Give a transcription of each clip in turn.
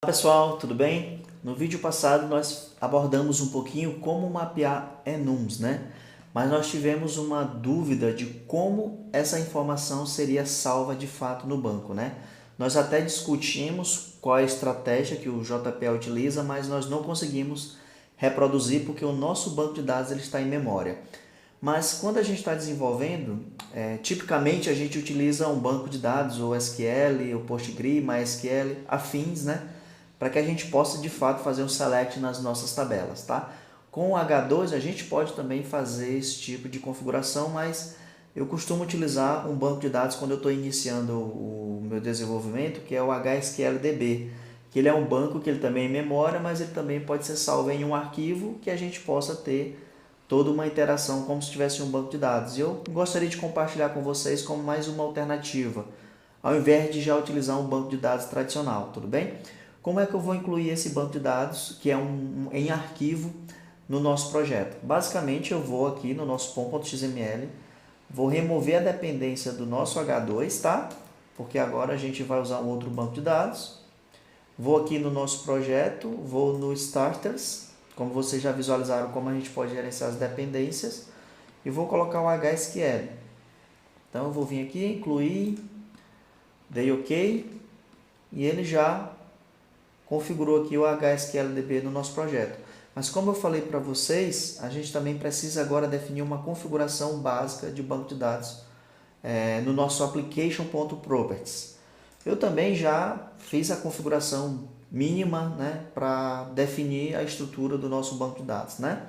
Olá pessoal, tudo bem? No vídeo passado nós abordamos um pouquinho como mapear enums, né? Mas nós tivemos uma dúvida de como essa informação seria salva de fato no banco, né? Nós até discutimos qual é a estratégia que o JPA utiliza, mas nós não conseguimos reproduzir porque o nosso banco de dados ele está em memória. Mas quando a gente está desenvolvendo, tipicamente a gente utiliza um banco de dados, ou SQL, ou Postgre, MySQL, afins, né? Para que a gente possa de fato fazer um select nas nossas tabelas, tá? Com o H2 a gente pode também fazer esse tipo de configuração, mas eu costumo utilizar um banco de dados quando eu estou iniciando o meu desenvolvimento, que é o HSQLDB, que ele é um banco que ele também é em memória, mas ele também pode ser salvo em um arquivo que a gente possa ter toda uma interação como se tivesse um banco de dados. E eu gostaria de compartilhar com vocês como mais uma alternativa, ao invés de já utilizar um banco de dados tradicional, tudo bem? Como é que eu vou incluir esse banco de dados, que é em arquivo, no nosso projeto? Basicamente, eu vou aqui no nosso pom.xml, vou remover a dependência do nosso H2, tá? Porque agora a gente vai usar um outro banco de dados. Vou aqui no nosso projeto, vou no Starters, como vocês já visualizaram como a gente pode gerenciar as dependências, e vou colocar o HSQL. Então, eu vou vir aqui, incluir, dei OK, e ele já configurou aqui o HSQLDB no nosso projeto. Mas como eu falei para vocês, a gente também precisa agora definir uma configuração básica de banco de dados no nosso application.properties. Eu também já fiz a configuração mínima, né, para definir a estrutura do nosso banco de dados, né?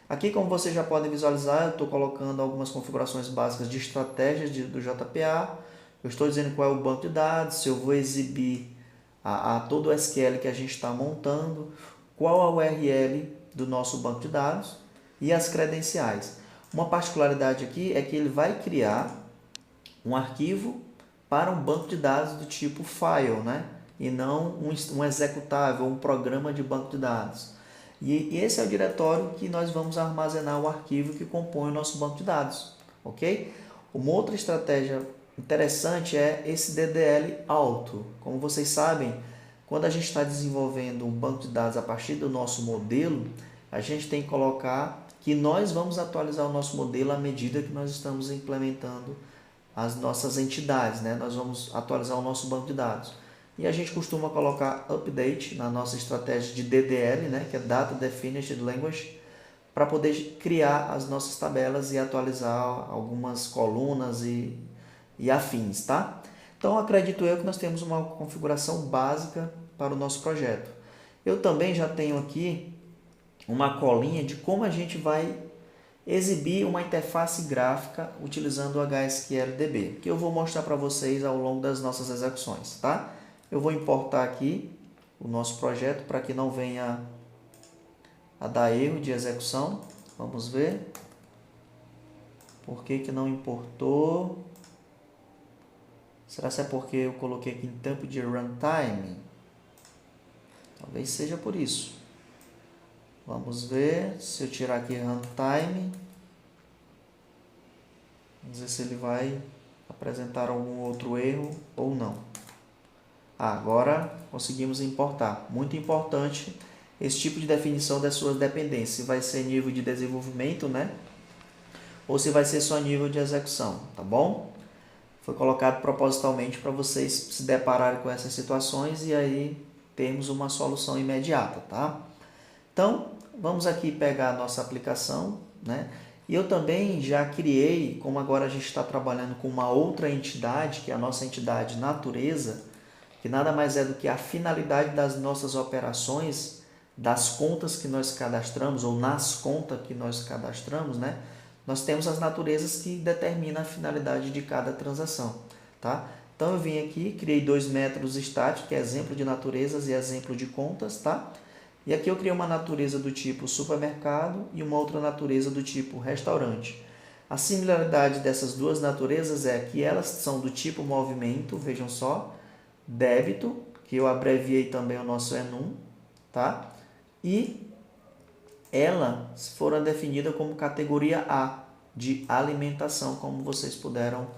Aqui, como vocês já podem visualizar, eu estou colocando algumas configurações básicas de estratégias do JPA. Eu estou dizendo qual é o banco de dados, se eu vou exibir a todo o SQL que a gente está montando, qual a URL do nosso banco de dados e as credenciais. Uma particularidade aqui é que ele vai criar um arquivo para um banco de dados do tipo file, né? E não um executável, um programa de banco de dados. E esse é o diretório que nós vamos armazenar o arquivo que compõe o nosso banco de dados, ok? Uma outra estratégia interessante é esse DDL alto. Como vocês sabem, quando a gente está desenvolvendo um banco de dados a partir do nosso modelo, a gente tem que colocar que nós vamos atualizar o nosso modelo à medida que nós estamos implementando as nossas entidades, né? Nós vamos atualizar o nosso banco de dados. E a gente costuma colocar update na nossa estratégia de DDL, né? Que é Data Definition Language, para poder criar as nossas tabelas e atualizar algumas colunas e afins, tá? Então, acredito eu que nós temos uma configuração básica para o nosso projeto. Eu também já tenho aqui uma colinha de como a gente vai exibir uma interface gráfica utilizando o HSQLDB, que eu vou mostrar para vocês ao longo das nossas execuções, tá? Eu vou importar aqui o nosso projeto para que não venha a dar erro de execução. Vamos ver. Por que não importou? Será que é porque eu coloquei aqui em tempo de runtime? Talvez seja por isso. Vamos ver se eu tirar aqui runtime. Vamos ver se ele vai apresentar algum outro erro ou não. Agora conseguimos importar. Muito importante esse tipo de definição das suas dependências. Se vai ser nível de desenvolvimento, né? Ou se vai ser só nível de execução, tá bom? Foi colocado propositalmente para vocês se depararem com essas situações e aí termos uma solução imediata, tá? Então, vamos aqui pegar a nossa aplicação, né? E eu também já criei, como agora a gente está trabalhando com uma outra entidade, que é a nossa entidade natureza, que nada mais é do que a finalidade das nossas operações, das contas que nós cadastramos, ou nas contas que nós cadastramos, né? Nós temos as naturezas que determinam a finalidade de cada transação, tá? Então, eu vim aqui, criei dois métodos estáticos, que é exemplo de naturezas e exemplo de contas, tá? E aqui eu criei uma natureza do tipo supermercado e uma outra natureza do tipo restaurante. A similaridade dessas duas naturezas é que elas são do tipo movimento, vejam só, débito, que eu abreviei também o nosso enum, tá? E elas foram definidas como categoria A, de alimentação, como vocês puderam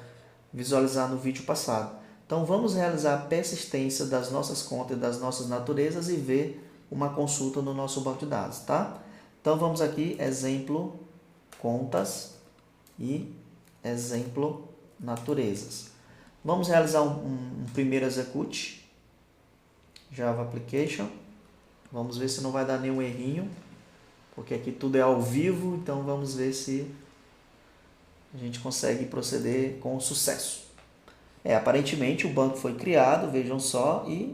visualizar no vídeo passado. Então, vamos realizar a persistência das nossas contas e das nossas naturezas e ver uma consulta no nosso banco de dados, tá? Então, vamos aqui, exemplo, contas e exemplo, naturezas. Vamos realizar um primeiro execute, Java Application. Vamos ver se não vai dar nenhum errinho, porque aqui tudo é ao vivo, então vamos ver se a gente consegue proceder com sucesso. Aparentemente o banco foi criado, vejam só, e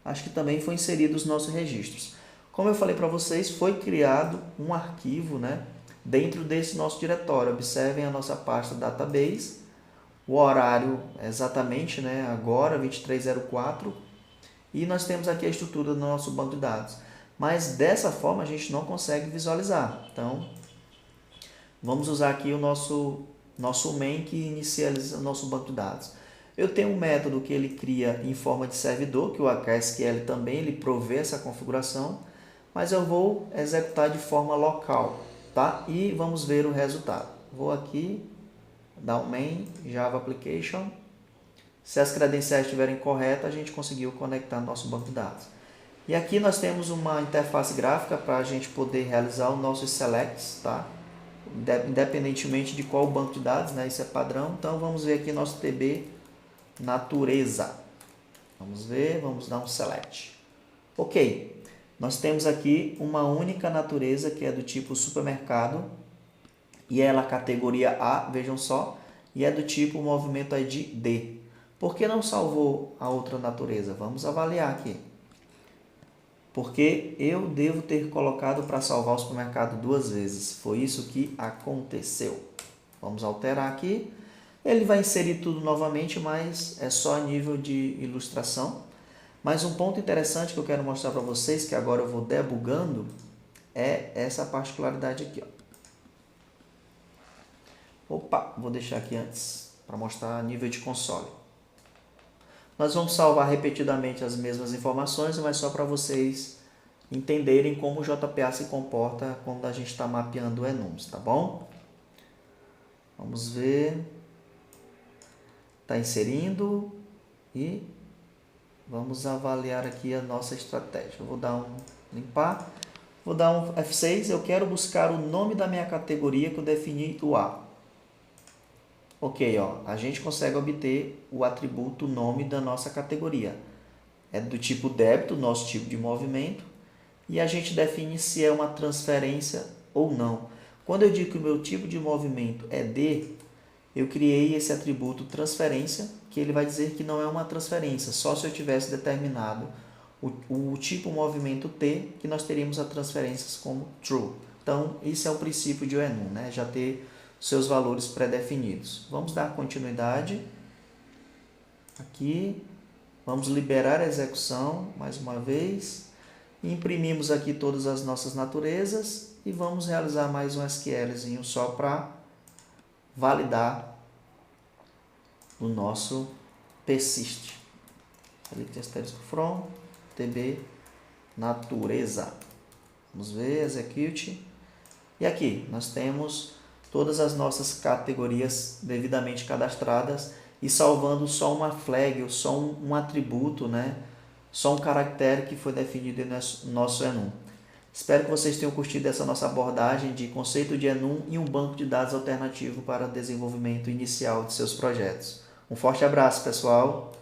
acho que também foi inserido os nossos registros. Como eu falei para vocês, foi criado um arquivo, né, dentro desse nosso diretório. Observem a nossa pasta database, o horário exatamente, né, agora, 23:04, e nós temos aqui a estrutura do nosso banco de dados. Mas dessa forma a gente não consegue visualizar. Então, vamos usar aqui o nosso main que inicializa o nosso banco de dados. Eu tenho um método que ele cria em forma de servidor, que o HSQL também ele provê essa configuração, mas eu vou executar de forma local, tá? E vamos ver o resultado. Vou aqui, dar um main, Java Application. Se as credenciais estiverem corretas, a gente conseguiu conectar no nosso banco de dados. E aqui nós temos uma interface gráfica para a gente poder realizar os nossos selects, tá? Independentemente de qual banco de dados, né? Isso é padrão. Então vamos ver aqui nosso TB natureza. Vamos ver, vamos dar um select. Ok, nós temos aqui uma única natureza que é do tipo supermercado e ela é categoria A, vejam só, e é do tipo movimento ID D. Por que não salvou a outra natureza? Vamos avaliar aqui. Porque eu devo ter colocado para salvar o supermercado 2 vezes. Foi isso que aconteceu. Vamos alterar aqui. Ele vai inserir tudo novamente, mas é só a nível de ilustração. Mas um ponto interessante que eu quero mostrar para vocês, que agora eu vou debugando, é essa particularidade aqui. Ó. Opa, vou deixar aqui antes, para mostrar a nível de console. Nós vamos salvar repetidamente as mesmas informações, mas só para vocês entenderem como o JPA se comporta quando a gente está mapeando enums, tá bom? Vamos ver. Está inserindo e vamos avaliar aqui a nossa estratégia. Eu vou dar um limpar, vou dar um F6, eu quero buscar o nome da minha categoria que eu defini o A. Ok, ó, a gente consegue obter o atributo nome da nossa categoria. É do tipo débito, nosso tipo de movimento, e a gente define se é uma transferência ou não. Quando eu digo que o meu tipo de movimento é D, eu criei esse atributo transferência, que ele vai dizer que não é uma transferência, só se eu tivesse determinado o tipo movimento T, que nós teríamos as transferências como true. Então, esse é o princípio de enum, né? Já ter seus valores pré-definidos. Vamos dar continuidade. Aqui, vamos liberar a execução, mais uma vez. Imprimimos aqui todas as nossas naturezas e vamos realizar mais um SQLzinho só para validar o nosso persist. From tb natureza. Vamos ver, execute. E aqui nós temos todas as nossas categorias devidamente cadastradas e salvando só uma flag, ou só um atributo, né? Só um caractere que foi definido no nosso enum. Espero que vocês tenham curtido essa nossa abordagem de conceito de enum e um banco de dados alternativo para desenvolvimento inicial de seus projetos. Um forte abraço, pessoal!